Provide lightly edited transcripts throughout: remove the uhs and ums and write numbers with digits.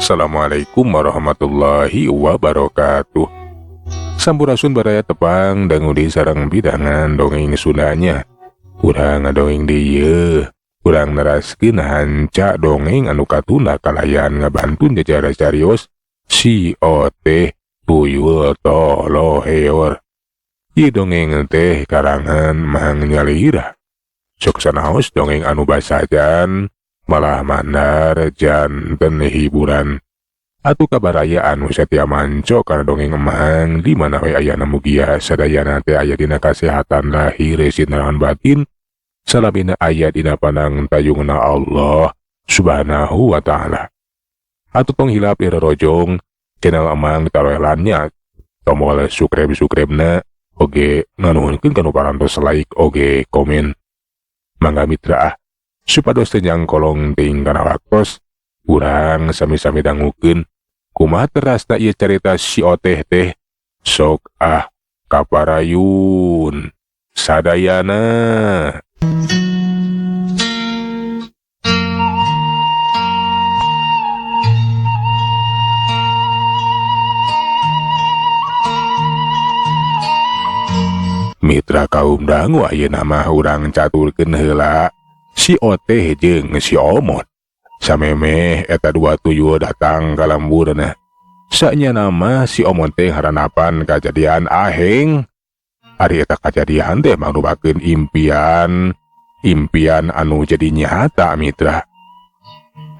Assalamualaikum warahmatullahi wabarakatuh. Sampurasun baraya tepang dangudi sareng bidangan dongeng Sundanya. Urang ngadongeng dieu, urang neraskeun hanca dongeng anu katunda kalayan ngabantun jajara carios si Oteh Tuyul Toloheor. Ieu dongeng teh karangan Mang Nyalira. Sok sanaos dongeng anu basajan malah mandar janten hiburan atuh kabaraya anu setia manco karena dongeng emang di mana we ayana mugia sadayana teh aya dina kasehatan lahir sinarahan batin salabina aya dina panang tayungna Allah subhanahu wa ta'ala. Atuh tong hilap ira rojong channel emang ditaroelannya tombol subscribe-na oge nganuhunkeun kanu parantos like oge komen. Mangga mitra supados tenyang kolong ting kana waktos urang sami-sami dangukeun kumaha terasna ieu carita si Oteh teh sok kaparayun sadayana. Mitra kaum dangu ayeuna mah urang caturkeun heula si Oteh jeung si Omot. Samemeh eta dua tuyul datang ka lemburna. Sanya nama si Omot teh haranapan kajadian aheng. Ari eta kajadian teh mangrupakeun impian anu jadi nyata mitra.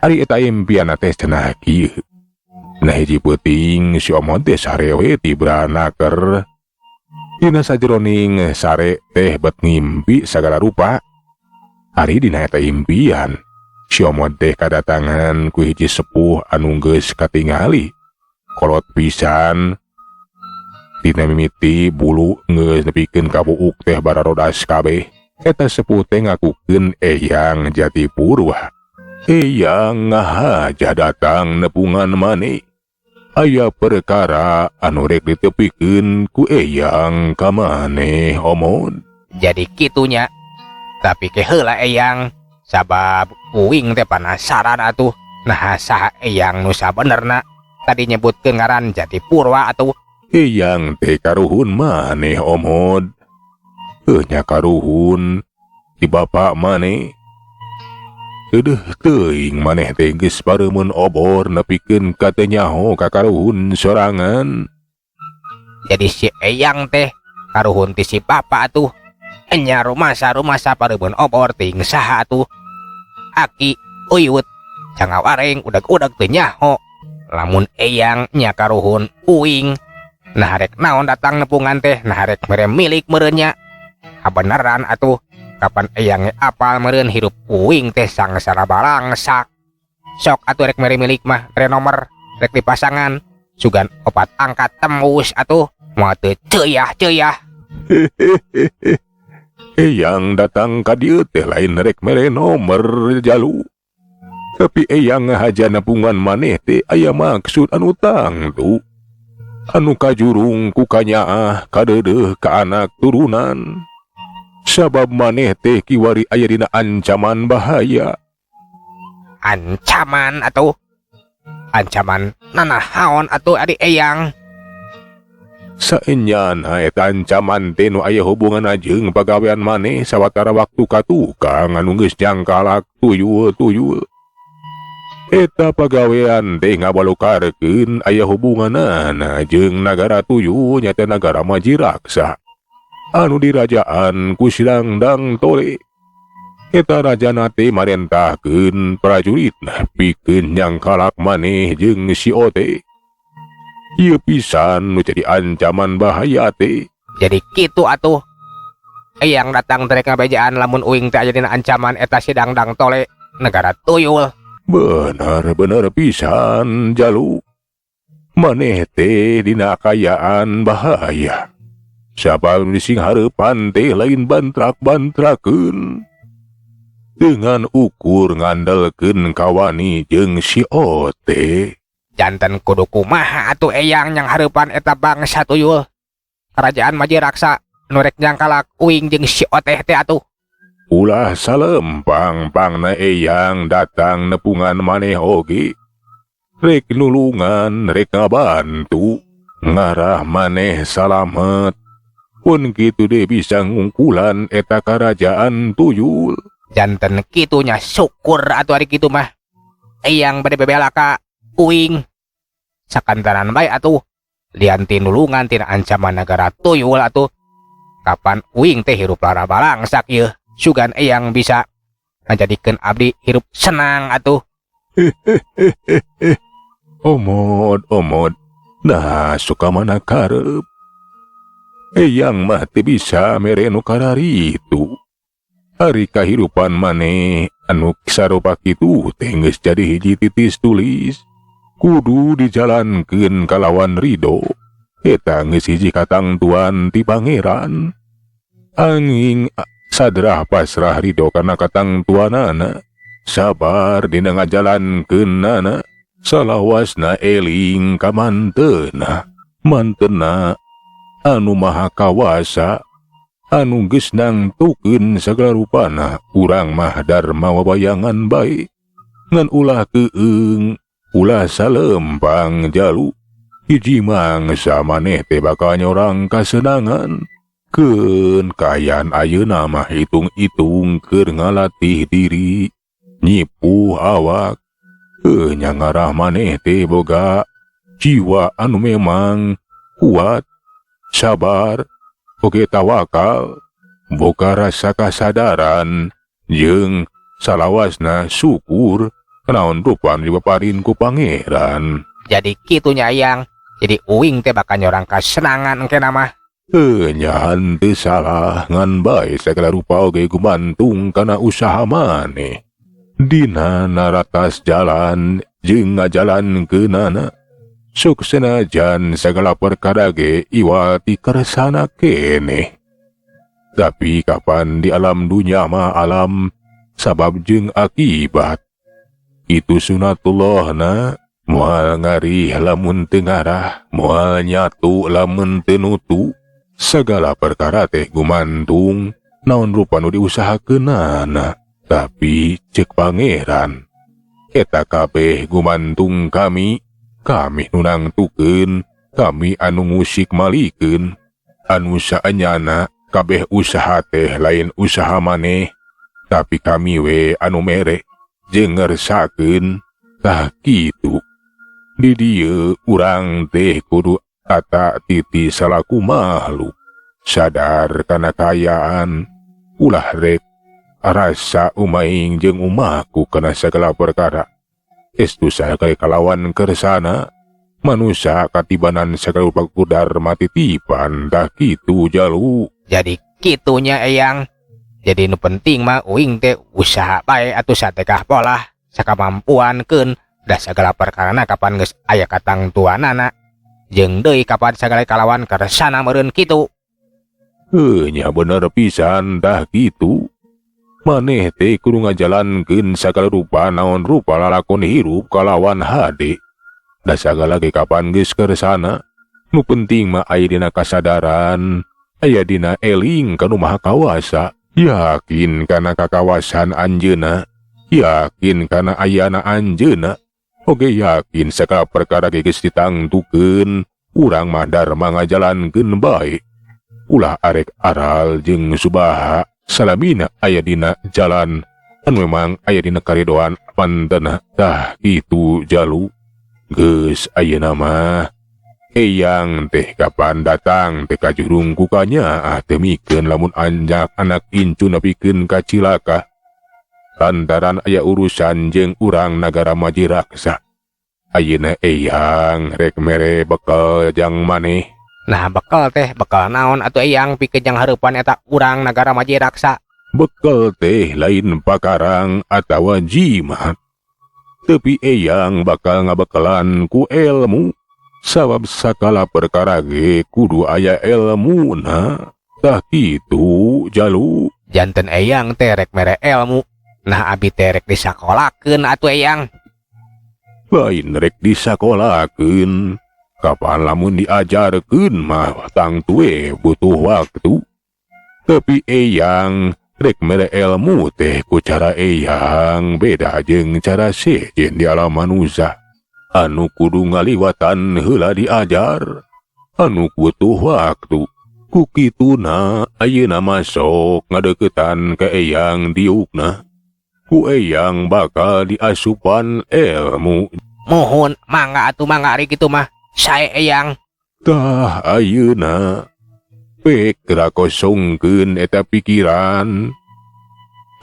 Ari eta impian teh cenah kieu. Nah hiji peuting si Omot teh sarewe ti branaker. Dina sajeroning sare teh bet ngimpi sagala rupa. Ari dina eta impian si Omot teh kadatangan ku hiji sepuh anu geus katingali kolot pisan. Dina mimiti bulu geus nepikeun ka buuk teh bararodas kabeh. Eta sepuh teh ngakukeun eyang jati purwa. Eyang ngahaja datang nepungan maneh. Aya perkara anu rek ditepikeun ku eyang ka maneh Omot. Jadi kitunya. Tapi ke heula eyang sabab uing teh penasaran atuh nah saha eyang nu sabenerna tadi nyebutkeun ngaran Jati Purwa atuh. Eyang teh karuhun maneh Omot. Nya karuhun di bapa maneh. Eueuh teuing maneh teh geus pareumeun obor nepikeun ka teu nyaho ka karuhun sorangan. Jadi si eyang teh karuhun ti si bapa atuh. Enya rumasa pareubeun obor ting saha atuh. Aki uyut jangan wareng udag-udag teu nyaho. Lamun eyang nya karuhun uing nah rek naon datang nepungan teh nah rek mere milik meureun nya. Kabeneran atuh kapan eyang apal meureun hirup uing teh sangsara balangsak. Sok atuh rek mere milik mah re nomor rek dipasangan sugan opat angkat tembus atuh moal teu ceuyak-ceuyak. Eyang datang ka dieu teh lain rek mere nomer jalu. Tapi eyang ngahaja nepungan maneh teh aya maksud anu tangtu. Anu kajurung ku kanyaah kadeudeuh ka anak turunan. Sabab maneh teh kiwari aya dina ancaman bahaya. Ancaman atuh. Ancaman nanahaon atuh adik eyang. Saenyana eta ancaman teh nu aya hubunganna jeung pagawean maneh sawatara waktu ka tukang anu geus jangkalak tuyul-tuyul. Eta pagawean teh ngabalokarkeun aya hubunganana jeung nagara tuyul nya teh nagara Majiraksa anu dirajaan ku Sidangdang Tole. Eta rajana teh marentahkeun prajuritna pikeun nyangkalak maneh jeung si Oteh. Ieu pisan nu jadi ancaman bahaya teh. Jadi kitu atuh. Eyang datang terek ngabejaan lamun uing teh aya dina ancaman eta Sidangdang Tole negara tuyul. Bener pisan jalu. Maneh teh dina kayaan bahaya. Sabab sing hareupan teh lain bantrak-bantrakeun. Dengan ukur ngandelkeun kawani jeung si Oteh. Janten kudu kumaha atuh eyang yang hareupan eta bangsa tuyul. Kerajaan Majiraksa nu rek nyangkalak uing jeung si Oteh teh atuh. Ulah salempang pangna eyang datang nepungan maneh oge. rek nulungan rek ngabantu ngarah maneh salamet pun kitu deh bisa ngungkulan eta kerajaan tuyul. Janten kitunya syukur atuh ari kitu mah eyang bade bebela ka uing sakantaran bae atuh lian ti nulungan tina ancaman negara tuyul atuh kapan uing teh hirup lara balangsak ieu sugan eyang bisa ngajadikeun abdi hirup senang atuh. Omod nah suka mana karep eyang mah teu bisa mere nu karari itu. Hari kahirupan maneh anu sarupa kitu teh geus jadi hiji titis tulis kudu dijalankeun kalawan ridho. Eta geus hiji katangtuan ti pangeran. Anging sadrah pasrah ridho kana katangtuanana, sabar dina ngajalankeunana, salawasna eling ka manteuna anu maha kawasa anu geus nangtukeun sagala rupana. Urang mah darma wabayangan bae ngan ulah keung ulah salempang jalu hiji mangsa maneh teh bakal nyorang kasenangan. Keun kayan ayeuna mah hitung-hitung keur ngalatih diri nyipuh awak. Nya ngarah maneh teh boga jiwa anu memang kuat, sabar, oge tawakal, boga rasa kasadaran, jeung salawasna syukur naon rupan dipaparin ku pangeran. Jadi kitunya eyang, jadi uing teh bakal nyorang kasenangan engke mah. Nya henteu salah ngan bae sagala rupa oge gumantung kana usaha maneh. Dina naratas jalan jeung ngajalankeunana sok senajan sagala perkara ge iwati kersana keneh. Tapi kapan di alam dunya mah alam sabab jeung akibat. Itu sunatullahna moal ngarih lamun teu ngarah, moal nyatu lamun teu nutu. Sagala perkara teh gumantung naon rupa nu diusahakeunana. Tapi cek pangeran eta kabeh gumantung kami nu nangtukeun, kami anu musik malikeun, anu saenyana kabeh usaha teh lain usaha maneh, tapi kami we anu mere jeung ngersakeun tah kitu. Di dieu urang teh kudu tata titi salaku makhluk sadar kana kayaan ulah rek rasa umaing jeung umaku kana sagala perkara. Estu sakali kalawan kersana manusia katibanan sagala rupa kudar matitipan dah kitu jalu. Jadi kitunya eyang. Jadi nu penting mah uing teh usaha bae atuh satekah polah sakamampuankeun da sagala perkarana kapan geus aya katangtuanana jeung deui kapan sagala kalawan kersana meureun kitu. Nya bener pisan dah kitu. Maneh teh kudu ngajalankeun sagala rupa naon rupa lalakon hirup kalawan hade. Da sagala ge kapan geus kersana, nu penting mah aya dina kasadaran, aya dina eling kanu maha kawasa, yakin kana kakawasan anjeunna, yakin kana ayana anjeunna, oge yakin sagala perkara ge geus ditangtukeun, urang mah darma ngajalankeun bae. Ulah arek aral jeung subaha salamina aya dina jalan anu memang aya dina karidoan pantena tah itu jalu. Geus ayeuna mah eyang teh kapan datang teh ka jurung kukanya teh mikeun lamun anjak anak incu nepikeun ka cilaka lantaran aya urusan jeung urang nagara Majiraksa. Ayeuna eyang rek mere bekal jang maneh. Nah bekal teh bekal naon atuh eyang pikeun jang hareupan eta urang nagara Majiraksa? Bekal teh lain pakarang atawa jimat, tapi eyang bakal ngabekalan ku ilmu. Sabab sakala perkara ge kudu aya ilmuna. Tah kitu jalu. Janten eyang teh rek mere ilmu. Nah abi teh rek disakolakeun atuh eyang. Lain rek disakolakeun. Kapan lamun diajarkeun mah tang tue butuh waktu. Tapi eyang rek mere ilmu teh ku cara eyang beda jeung cara sejen di alam manusia. anu kudu ngaliwatan heula diajar, anu butuh waktu. Kukituna ayeuna masok ngadeukeutan ka eyang diukna. Ku eyang bakal diasupan ilmu. Mohon mangga atuh mangga ari kitu mah. Sae eyang. Tah ayeuna pek geura kosongkeun eta pikiran.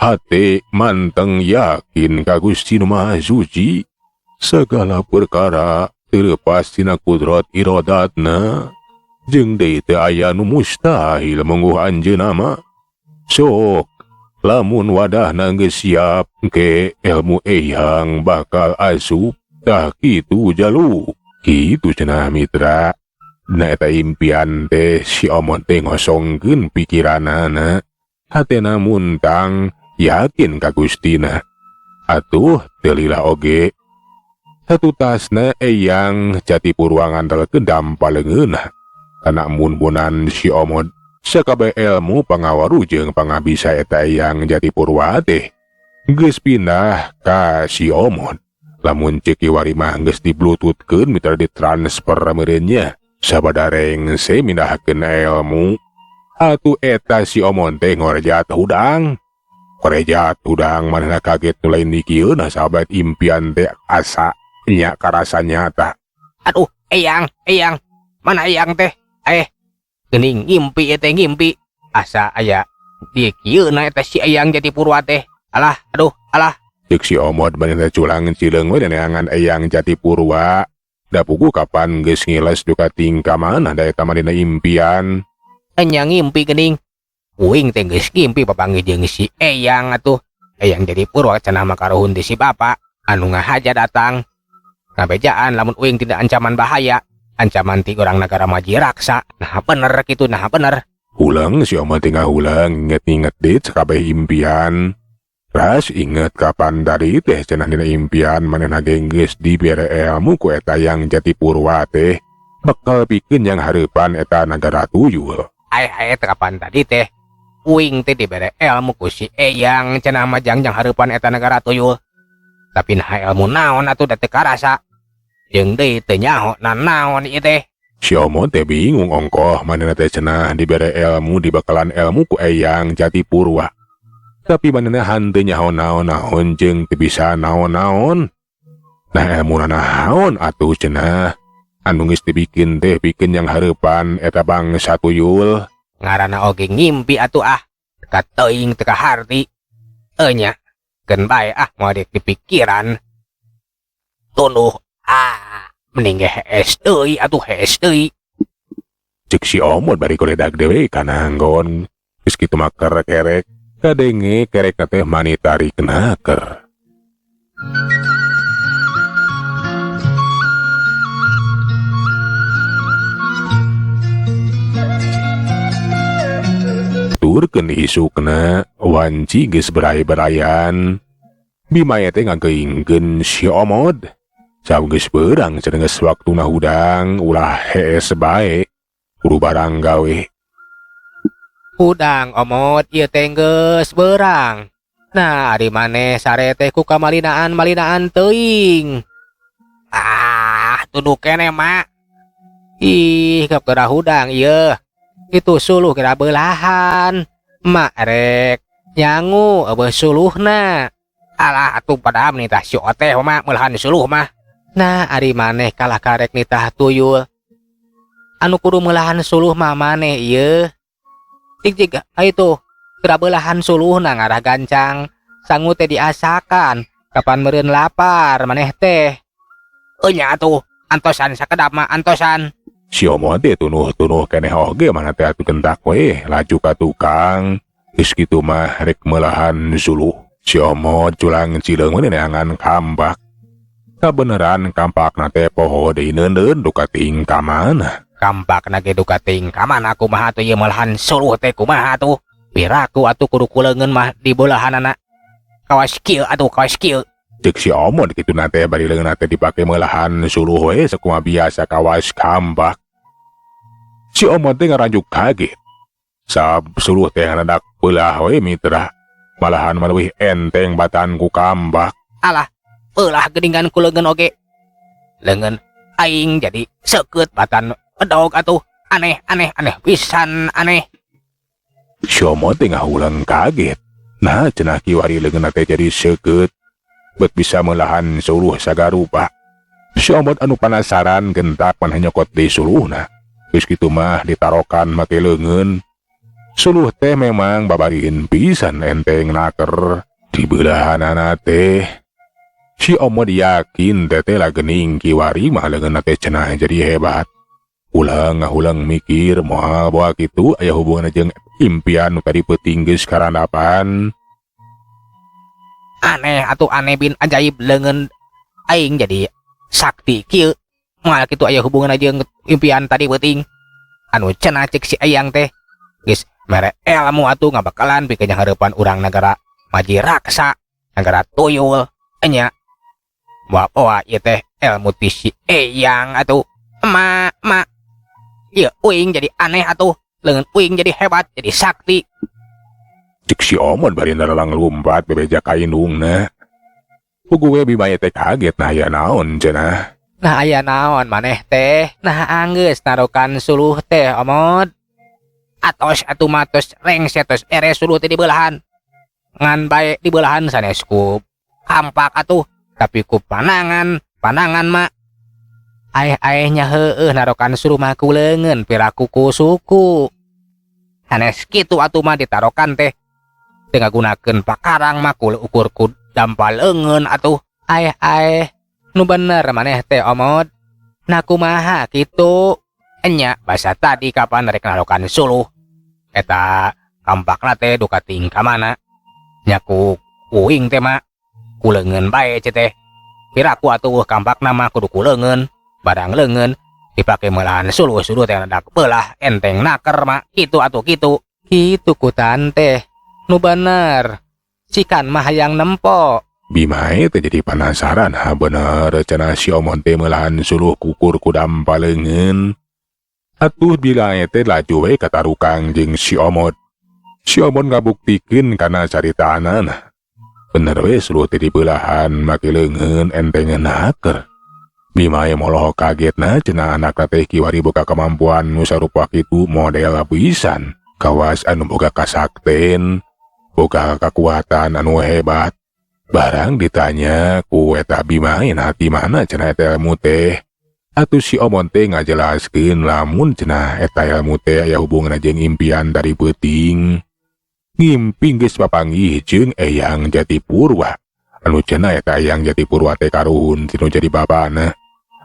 Hate manteng yakin ka Gusti Nu Maha Suci. Segala perkara terlepas tina kudrat iradatna. Jeung deui teu aya nu mustahil mungguh anjeunna mah. Sok lamun wadahna geus siap ke ilmu eyang bakal asup. Tah kitu jalu. Kitu cenah mitra. Na eta impian teh si Omot teh ngosongkeun pikiranana. Hatena muntang yakin ka Gustina. Atuh teu lila oge. Satutasna eyang Jatipurwa ngandalkeun dampaleungeunna. Kana mun-munan si Omot sakabeh ilmu pangawaru jeung pangabisa eta eyang Jatipurwa teh geus pindah ka si Omot. Lamun ceuk kiwari mah geus dibluetoothkeun mitra ditransfer meureunnya. Sabadareng semindahkeun ilmu. Atuh eta si Omot teh ngorejat hudang. Korejat hudang manehna kaget nu lain dikieun sahabat impian teh asa nya karasa nyata. Aduh, eyang. Mana eyang teh? Geuning ngimpi teh ngimpi. Asa aya di kieuna eta si eyang Jatipurwa teh. Alah. Cek si Omot manehna culang cileung we neangan eyang Jatipurwa. Da pugu kapan geus ngiles duka tingkah mana da eta manehna impian. Enya ngimpi geuning. Uing teh geus ngimpi papanggih jeung si eyang atuh. Eyang Jatipurwa cenah makaruhun ti si bapa anu ngahaja datang. Ngabejaan lamun uing tidak ancaman bahaya. Ancaman ti orang negara maji raksa. Nah bener kitu, nah bener. Ulang si Omot tengah ulang inget-inget dit sakabeh impian. Ras inget kapan dari teh cenah dina impian manehna geus dibere ilmu ku eta yang Jatipurwa teh bakal pikeun yang hareupan eta nagara tuyul. Ai kapan tadi teh uing teh dibere ilmu ku si eyang cenah majang jang hareupan eta nagara tuyul. Tapi nah ilmu naon atuh da teu karasa. Jeung deui teu nyaho naon ieu teh. Si Omot teh bingung ongkoh manehna teh cenah dibere ilmu di bakalan ilmu ku eyang Jatipurwa. Tapi manehna hanteu nyaho naon-naon jeung teu bisa naon-naon. Nah ilmuna naon atuh cenah. Anu geus dibikeun teh pikeun yang hareupan eta bangsa tuyul. Ngaranna oge ngimpi atuh teka teuing teka harti. Nya keun bae moal dipikiran. Tunuh mending hees deui atuh hees deui. Cek si Omot bari koledak dewe kana anggon. Geus kitu mah kerek kadenge kerek teh manitari kenaker. Turkeun isukna wanci geus beray-berayan. Bimaya teh ngageingkeun si Omot. Saung geus beurang cenah geus waktuna hudang ulah hees bae. Kudu barang gawe. Hudang Omot ieu teh geus beurang. Nah, ari maneh sare teh ku kamalinaan teuing. Tunduk keneh mak. Ih, kepera hudang ieu. Itu suluh kira beulahan. Mak rek nyangu eueuh suluhna. Alah atuh padahal nitah si Oteh mak meulahan suluh mah. Nah, ari maneh kalah karek nitah tuyul. Anu kudu meulahan suluh mah maneh ieu. Cik itu kira belahan suluhna ngarah gancang. Sangu teh diasakan. Kapan meureun lapar maneh teh. Nya atuh antosan sakedap mah antosan. Si Omot teh tunuh-tunuh keneh oge mana teh atuh kentak we laju ka tukang. Geus kitu mah rek meulahan suluh. Si Omot culang cileung we neangan kambak. Kabeneran kampakna teh poho deui neuneun duka tingkah mana. Kampakna ge duka tingkah mana kumaha atuh ieu meulahan suluh teh kumaha atuh. Piraku atuh kudu kuleungeun mah di beulahanana. Kawas kieu atuh kawas kieu. Cek si Omot kitu teh bari leungeunna teh dipake meulahan suluh we sakumaha biasa kawas kambak. Si Omot teh ngaranjuk kaget. Sab suluh teh ngadak beulah we mitra. Malahan leuwih enteng batan ku kambak. Alah, beulah geuningan kuleungeun oge. lengan aing jadi seukeut batan edog atuh. Aneh pisan aneh. Si Omot teh ngahulang kaget. Nah cenah kiwari leungeunna teh jadi seukeut bet bisa melahan suluh sagarupa. Si Omot anu penasaran gentak maneh nyokot deui suluhna. Geus kitu mah ditarokan make leungeun. Suluh teh memang babarieun pisan enteng naker di beulahanana teh. Si Omot yakin teteh lah geuning kiwari mah leungeunna teh cenah jadi hebat. Ulang mikir moal boa kitu aya hubungan jeung impian nu tadi peuting geus karandapan. Aneh atuh aneh bin ajaib leungeun aing jadi sakti kieu. Moal kitu aya hubungan jeung impian tadi peuting. Anu cenah cek si Eyang teh geus mere ilmu atuh ngabakalan pikeun hareupan urang negara Maji Raksa, negara tuyul enya. Moal ieu teh ilmu ti si Eyang atuh. Ma ieu uing jadi aneh atuh, leungeun uing jadi hebat, jadi sakti. Cik si Omot bari naralang lumpat bebeja ka indungna. Puguwe bimaya teh kaget nah aya naon cenah. Nah aya naon maneh teh? Nah anggeus narokan suluh teh Omot. Atos atuh matos rengsetos ere suluh teh di beulahan. Ngan bae di beulahan sanes ku kampak atuh, tapi ku panangan mah aeh-aehnya heueuh narokan suluh mah ku leungeun piraku ku suku. Sanes kitu atuh mah ditarokan teh teu ngagunakeun pakarang mah ku ukur ku dampal leungeun atuh. Aeh nu bener maneh teh Omot. Nah kumaha kitu? Enya basa tadi kapan rek narokan suluh. Eta kampakna teh duka ting ka mana? Nya ku uing teh mah ku leungeun bae teh. Piraku atuh kampakna mah kudu ku leungeun. Barang leungeun dipake meulahan suluh teh dak beulah enteng naker mah kitu atuh kitu ku tante nu bener sikan mah hayang nempo. Bimae teh jadi penasaran ha bener cenah si Omot teh meulahan suluh kukur ku dampal leungeun. Atuh bilae teh laju we katarukang jeung si Omot. Si Omot ngabuktikeun kana caritaana. Bener we suluh teh di beulahan make leungeun entengeun naker. Bimae moloh kagetna cenah anakna teh kiwari boga kemampuan nu sarupa kitu model pisan. Kawas anu boga kasakten, boga kekuatan anu hebat. Barang ditanya ku eta Bimae hati mana cenah eta ilmu teh. Atuh si Omot teh ngajelaskeun lamun cenah eta ilmu teh aya hubungan jeung impian dari peuting. Ngimpi geus papanggih jeung Eyang Jatipurwa. Anu cenah eta Eyang Jatipurwa teh karuhun tinu jadi babana.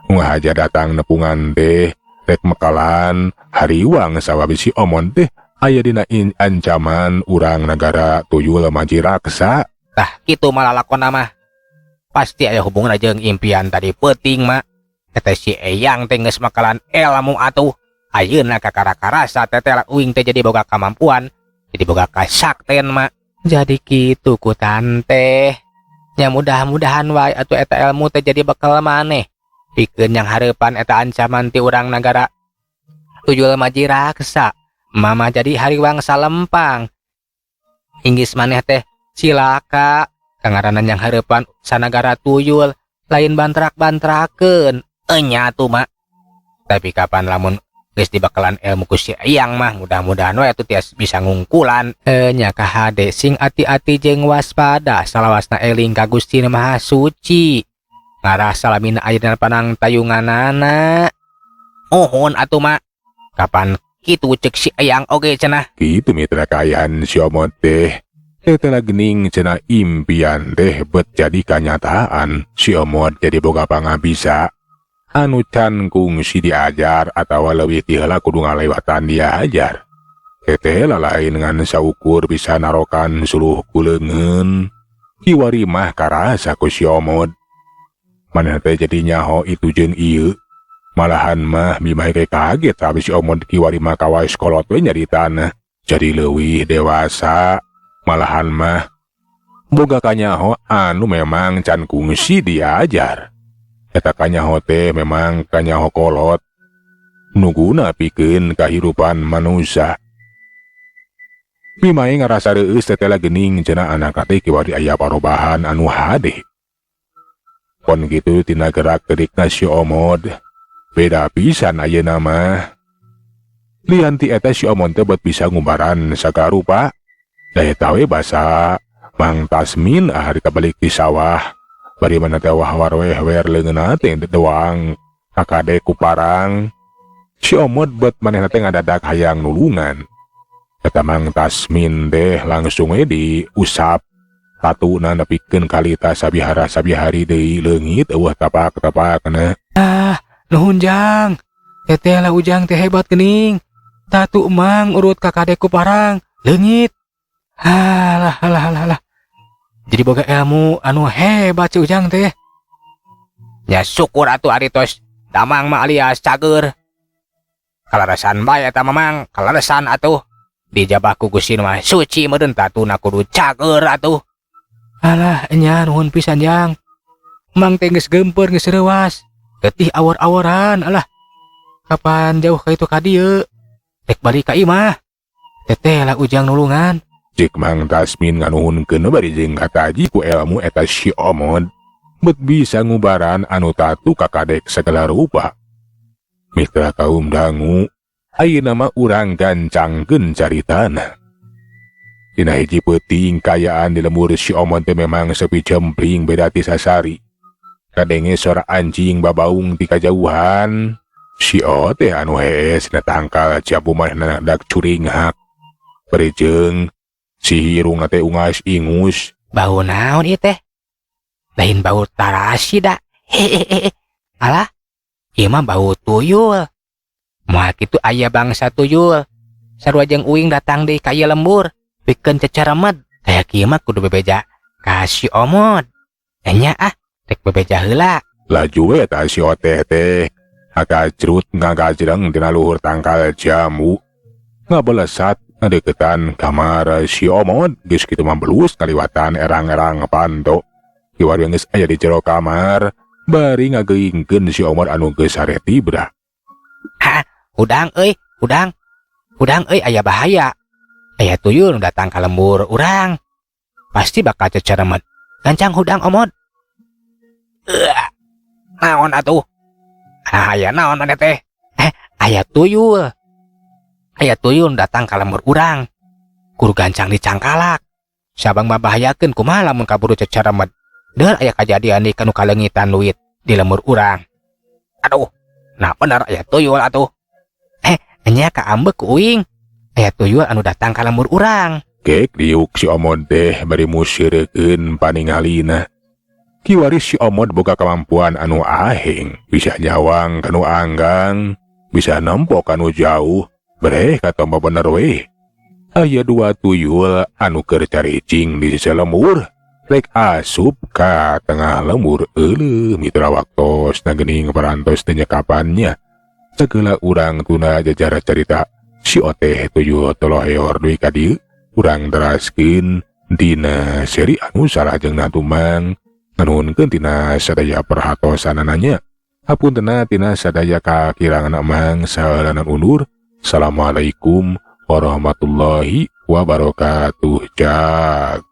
Ngahaja datang nepungan teh rek mekalan hariwang sawabi si Omot teh aya dina ancaman urang negara tuyul Maji Raksa. Tah kitu malah lakonna mah pasti aya hubungan jeung impian tadi peuting mah. Eta si Eyang teh geus mekalan ilmu atuh. Ayeuna kakara-karasa teteh uing teh jadi boga kamampuan, jadi boga kasakten mah. Jadi kitu ku tante. Ya mudah-mudahan wae atuh eta ilmu teh jadi bekal maneh. Pikeun yang hareupan eta ancaman ti urang negara tuyul Maji Raksa. Mama jadi hariwang salempang. Inggis maneh teh cilaka kangaranan yang hareupan sanagara tuyul lain bantrak-bantrakeun. Enya tuh mak. Tapi kapan lamun geus dibakalan ilmu ku si Eyang mah mudah-mudahan we atuh tias bisa ngungkulan. Enya ka hade sing ati-ati jeung waspada salawasna eling ka Gusti Maha Suci. Ngarah salamina ayeuna panang tayunganana. Ohon atuh mak. Kapan kitu cek si Eyang oge cenah. Kitu mitra kayan si Omot teh. Tetelah gening cenah impian teh bet jadi kanyataan. Si Omot jadi boga pangabisa. Anu can kungsi diajar atawa leuwih ti heula kudu ngalewatan diajar. Teteh lain ngan saukur bisa narokan suluh ku leungeun. Kiwari mah karasa ku si Omot. Maneh teh jadi nyaho itu jeung ieu. Malahan mah Bimae teh kaget abis si Omot kiwari mah kawas kolot we nyaritana. Jadi leuwih dewasa. Malahan mah boga kanyaho anu memang can kungsi diajar. Eta kanyaho teh memang kanyaho kolot. Nuguna pikeun kahirupan manusia. Bimae ngarasa reueus teteh gening cenah anak teh kiwari aya parobahan anu hade. pon gitu tina gerak gerikna si Omod. Beda pisan ayeuna mah. Lianti eta si Omod teh bet bisa ngubaran sagarupa. Da eta we basa Mang Tasmin ahari kabalik di sawah. Bari mana teh wahwar wehwer leungeunna teh doang kakade ku parang. Si Omod bet manehna teh ngadadak hayang nulungan. Eta Mang Tasmin deh langsung we diusap tatuna nepikeun kalita sabihara-sabihari deui leungit eueuh tapak-tapakna. Nuhun Jang. Teteh lah Ujang teh hebat geuning. Tatu Mang urut kakadeku parang leungit. Halah. Jadi boga ilmu anu hebat si Ujang teh. Ya syukur atuh ari tos damang mah alias cager. Kalarasan bae eta Mamang, kalarasan atuh. Dijabah ku Gusti mah suci meureun tatuna kudu cager atuh. Alah nya nuhun pisan Jang. Mang teh geus geumpeur geus reuwas. Getih awor-aworan alah. Kapan jauh ka itu ka dieu? Rek balik ka imah. Teteh lah Ujang nulungan. Cik Mang Tasmin nganuhunkeun bari jeung kataji ku ilmu eta si Omod. Bet bisa ngubaran anu tatu kakadek segala rupa. Mitra kaum dangu, ayeuna mah urang gancangkeun caritana. Dina hiji peuting kayaan di lembur si Omod teh memang sepi cempring beda ti sasari. Kadenge suara anjing babaung ti kajauhan. Si O teh anu hees na tangkal ciapu manehna dak curinghak. Bari jeung si hirung teh ungas ingus. Bau naon ieu teh? Lain bau tarasi da. Hehehe. Alah, ieu mah bau tuyul. Moal kitu aya bangsa tuyul. Sarua jeung uing datang deui ka ieu lembur. Pikeun ceceremet. Kayak kieu mah kudu bebeja ka si Omod. Enya rek bebeja heula. Laju we eta si Oteh teh agajrut ngagajreng dina luhur tangkal jamu. Ngabalesat ngadeukeutan kamar si Omod geus kitu mah belus kaliwatan erang-erang panto. Kiwari geus aya di jero kamar bari ngageuingkeun si Omod anu geus sare tibra. Udang euy aya bahaya. Aya tuyul nu datang ka lembur urang. Pasti bakal ceceremet. Gancang hudang Omod. Naon atuh? Aya naon ane teh? Aya tuyul. Aya tuyul datang ka lembur urang. Kudu gancang dicangkalak. Sabang mabahayakeun kumaha lamun kaburu ceceremet. Deueur aya kajadian di kanu kalengitan duit di lembur urang. Aduh, nah bener aya tuyul atuh. Enya kaambek ku uing. Aya tuyul anu datang ka lembur urang. Kek diuk si Omod teh bari musireukeun paningalina. Kiwari si Omod boga kemampuan anu aheng, bisa nyawang kanu anggang, bisa nempok kanu jauh, breh katomba bener we. Aya dua tuyul anu keur caricing di sisi lembur, rek asup ka tengah lembur euleuh mitra waktos na geuning parantos teu nyekapannya. Segala urang tuna jajar carita si Oteh tuyul toloheor deui ka dieu, urang teraskeun dina seri anu salajengna tumang. Nganuhunkeun tina sadaya perhatosanana. Hapuntenna tina sadaya kakirangan Mang saeuleurna undur. Assalamualaikum warahmatullahi wabarakatuh. Jag.